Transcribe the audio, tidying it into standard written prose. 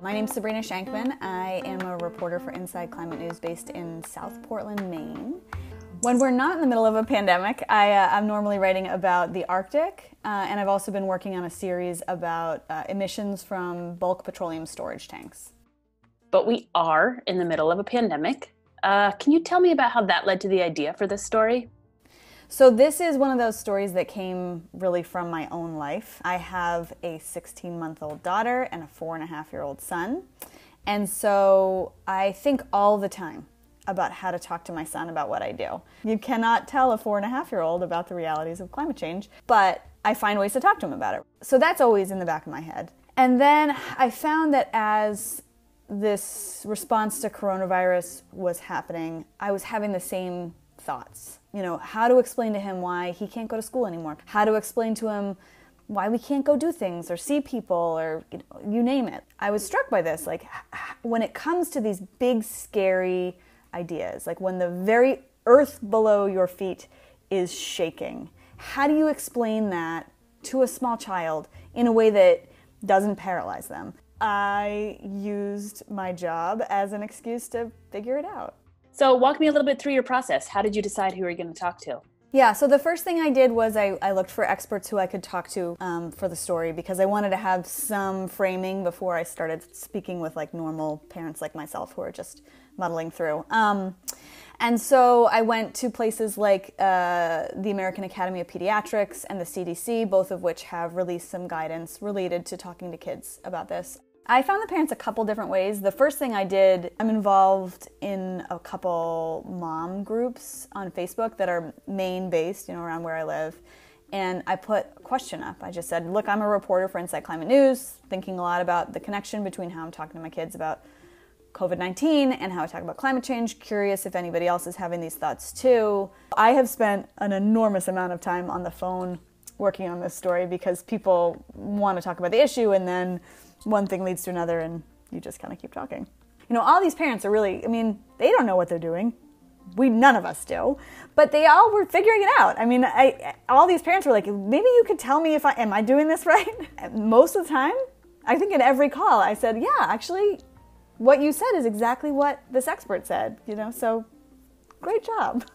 My name's Sabrina Shankman. I am a reporter for InsideClimate News based in South Portland, Maine. When we're not in the middle of a pandemic, I'm normally writing about the Arctic, and I've also been working on a series about emissions from bulk petroleum storage tanks. But we are in the middle of a pandemic. Can you tell me about how that led to the idea for this story? So this is one of those stories that came really from my own life. I have a 16-month-old daughter and a 4.5-year-old son. And so I think all the time about how to talk to my son about what I do. You cannot tell a 4.5-year-old about the realities of climate change, but I find ways to talk to him about it. So that's always in the back of my head. And then I found that as this response to coronavirus was happening, I was having the same thoughts. You know, how to explain to him why he can't go to school anymore. How to explain to him why we can't go do things or see people or you name it. I was struck by this, like when it comes to these big, scary ideas, like when the very earth below your feet is shaking, how do you explain that to a small child in a way that doesn't paralyze them? I used my job as an excuse to figure it out. So walk me a little bit through your process. How did you decide who you were going to talk to? Yeah, so the first thing I did was I looked for experts who I could talk to for the story because I wanted to have some framing before I started speaking with like normal parents like myself who are just muddling through. And so I went to places like the American Academy of Pediatrics and the CDC, both of which have released some guidance related to talking to kids about this. I found the parents a couple different ways. The first thing I did, I'm involved in a couple mom groups on Facebook that are Maine-based, around where I live. And I put a question up. I just said, look, I'm a reporter for InsideClimate News, thinking a lot about the connection between how I'm talking to my kids about COVID-19 and how I talk about climate change. Curious if anybody else is having these thoughts too. I have spent an enormous amount of time on the phone working on this story because people want to talk about the issue and then one thing leads to another and you just kind of keep talking. All these parents are really, they don't know what they're doing. None of us do, but they all were figuring it out. All these parents were like, maybe you could tell me am I doing this right? Most of the time, I think in every call I said, yeah, actually, what you said is exactly what this expert said, so great job.